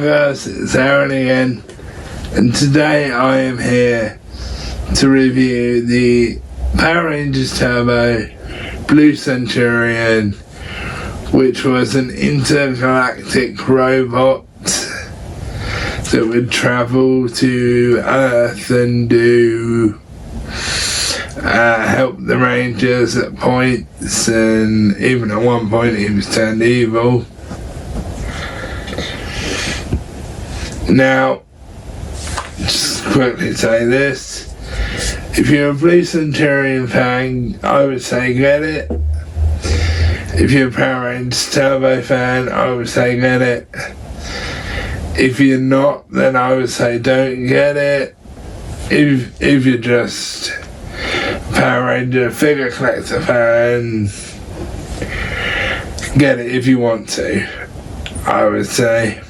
guys, it's Jarran again, and today I am here to review the Power Rangers Turbo Blue Senturion, which was an intergalactic robot that would travel to Earth and help the Rangers at points, and even at one point he was turned evil. Now, just quickly say this: if you're a Blue Senturion fan, I would say get it. If you're a Power Rangers Turbo fan, I would say get it. If you're not, then I would say don't get it. If you're just Power Ranger figure collector fan, get it if you want to, I would say.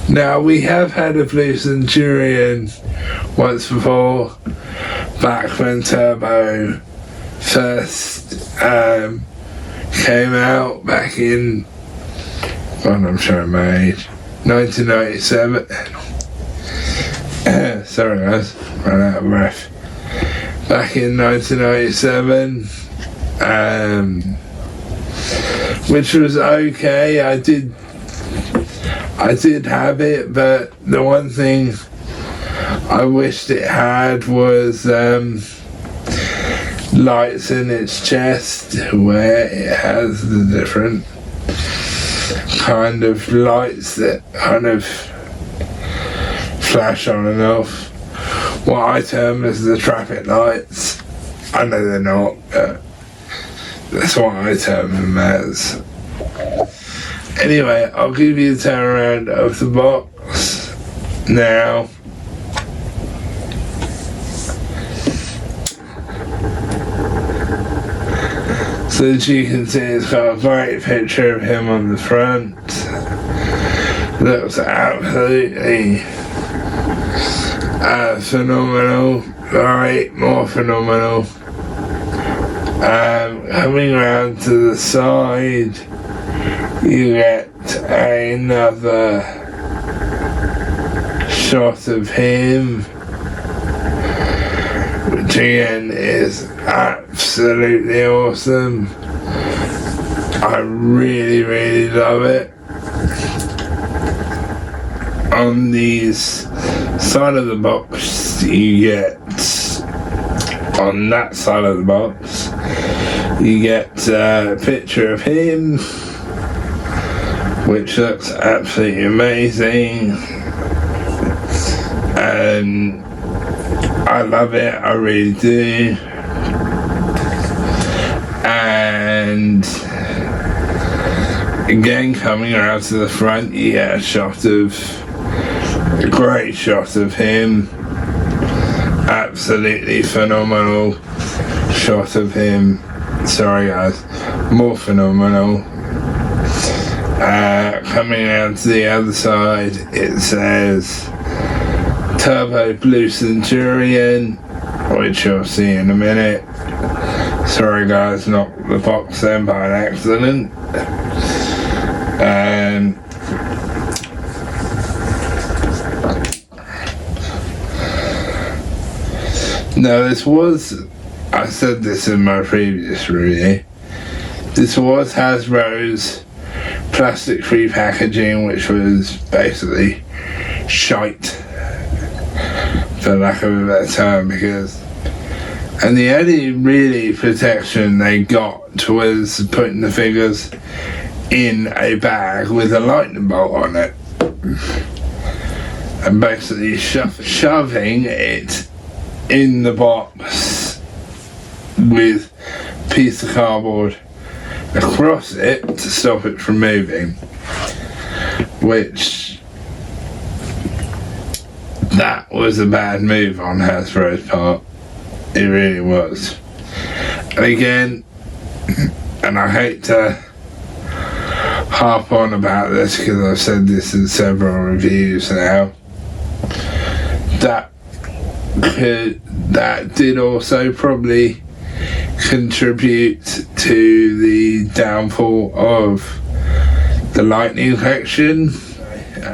Now, we have had a Blue Senturion once before, back when Turbo first came out back in, I'm showing my age, 1997. Sorry guys, ran out of breath. Back in 1997, which was okay. I did have it, but the one thing I wished it had was lights in its chest, where it has the different kind of lights that kind of flash on and off. What I term as the traffic lights. I know they're not, but that's what I term them as. Anyway, I'll give you a turnaround of the box now. So as you can see, it's got a great picture of him on the front. Looks absolutely phenomenal, right, more phenomenal. Coming around to the side, you get another shot of him, which again is absolutely awesome. I really love it. On these side of the box, you get, on that side of the box, you get a picture of him, which looks absolutely amazing, and I love it, I really do. And again, coming around to the front, you get a great shot of him, absolutely phenomenal shot of him. Sorry guys, more phenomenal. Coming out to the other side, it says Turbo Blue Senturion, which you'll see in a minute. Sorry guys, knocked the box then by an accident. Now this was, I said this in my previous review, this was Hasbro's plastic-free packaging, which was basically shite, for lack of a better term, and the only really protection they got was putting the figures in a bag with a lightning bolt on it, and basically shoving it in the box with a piece of cardboard across it to stop it from moving, which that was a bad move on Hasbro's part. It really was. And again, and I hate to harp on about this because I've said this in several reviews now, that did also probably contribute to the downfall of the Lightning collection.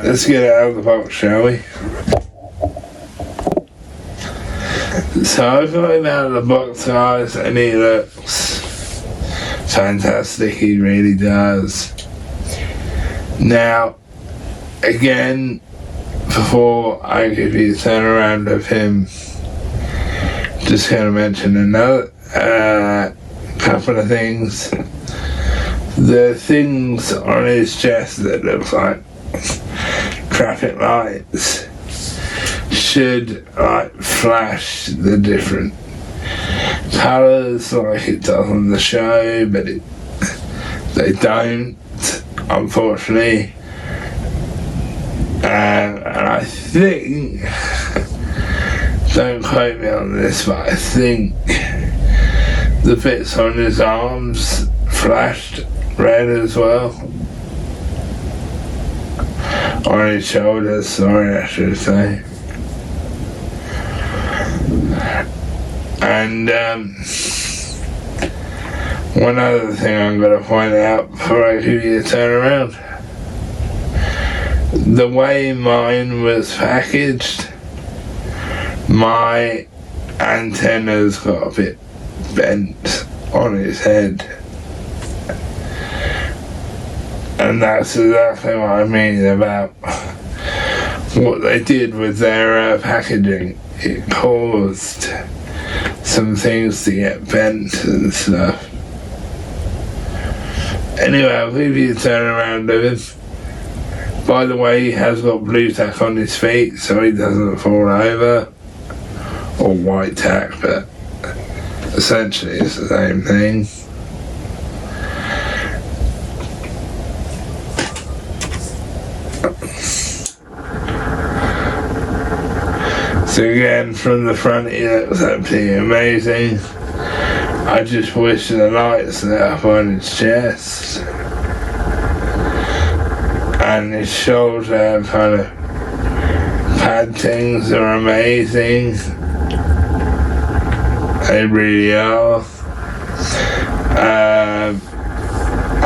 let's get it out of the box, shall we? So I've got him out of the box, guys, and he looks fantastic, he really does. Now, again, before I give you the turnaround of him, just going to mention another couple of things. The things on his chest that looks like traffic lights should like flash the different colours like it does on the show, but they don't, unfortunately. And I think, don't quote me on this, but I think the bits on his arms flashed red as well. On his shoulders, sorry, I should say. And one other thing I'm going to point out before I give you a turnaround. The way mine was packaged, my antennas got a bit bent on his head. And that's exactly what I mean about what they did with their packaging. It caused some things to get bent and stuff. Anyway, I'll give you a turnaround of him. By the way, he has got blue tack on his feet so he doesn't fall over. Or white tack, but essentially it's the same thing. So again, from the front he looks absolutely amazing. I just wish the lights lit up on his chest. And his shoulder kind of pad things are amazing. They really are.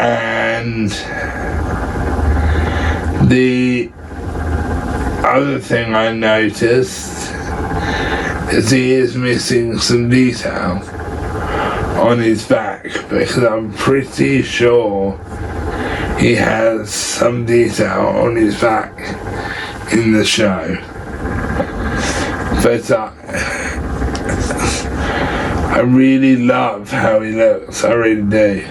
And the other thing I noticed is he is missing some detail on his back, because I'm pretty sure he has some detail on his back in the show. But I really love how he looks, I really do.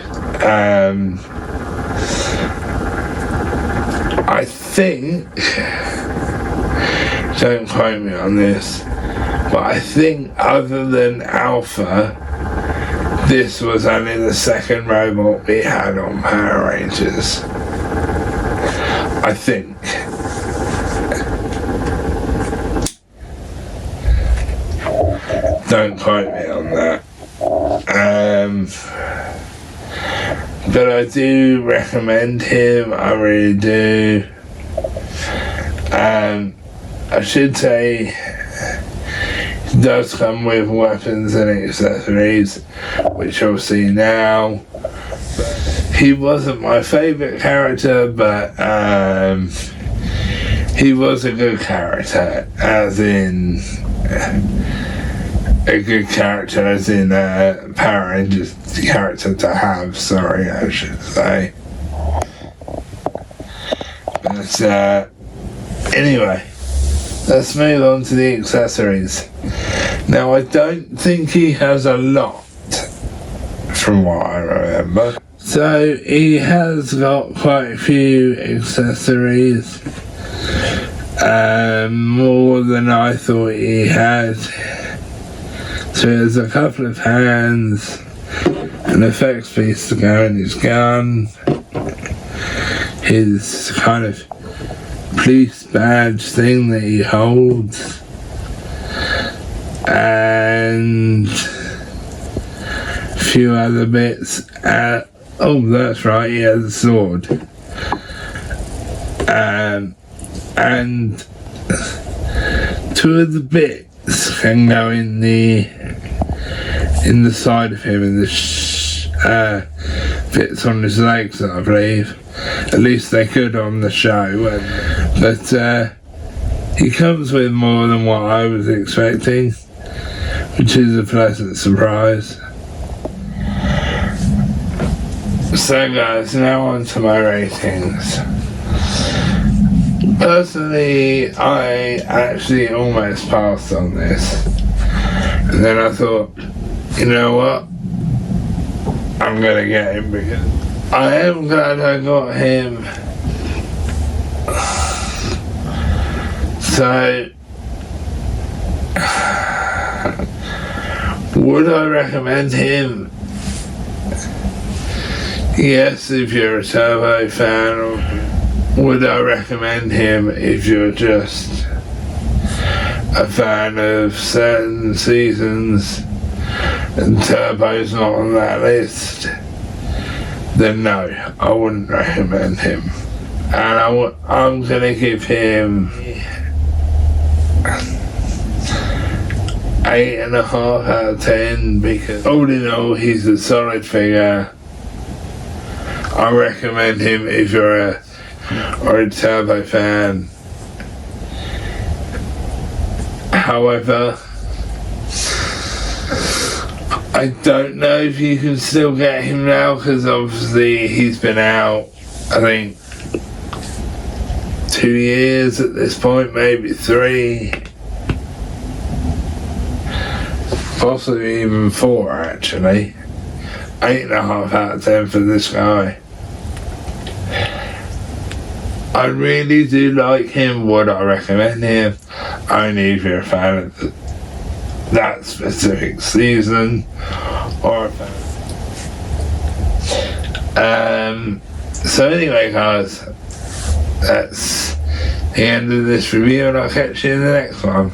I think, don't quote me on this, but I think other than Alpha, this was only the second robot we had on Power Rangers. I think. Don't quote me on that. But I do recommend him, I really do. I should say, he does come with weapons and accessories, which you'll see now. He wasn't my favourite character, but he was a good character, as in a good character, as in a Power Rangers character to have, sorry, I should say. But anyway, let's move on to the accessories. Now, I don't think he has a lot, from what I remember. So, he has got quite a few accessories. More than I thought he had. So there's a couple of hands, an effects piece to go in his gun, his kind of police badge thing that he holds, and a few other bits. Oh, that's right, he has a sword. And two of the bits can go in the side of him, in the bits on his legs, I believe. At least they could on the show. But he comes with more than what I was expecting, which is a pleasant surprise. So guys, now on to my ratings. Personally, I actually almost passed on this. And then I thought, you know what? I'm gonna get him because I am glad I got him. So, would I recommend him? Yes, if you're a Turbo fan. Or would I recommend him if you're just a fan of certain seasons and Turbo's not on that list? Then no, I wouldn't recommend him. And I'm gonna give him 8.5 out of 10 because all in all he's a solid figure. I recommend him if you're a Turbo fan. However, I don't know if you can still get him now because obviously he's been out, I think, 2 years at this point, maybe 3. Possibly even 4 actually. 8.5 out of 10 for this guy. I really do like him. Would I recommend him? Only if you're a fan of that specific season or a fan. So anyway guys, that's the end of this review and I'll catch you in the next one.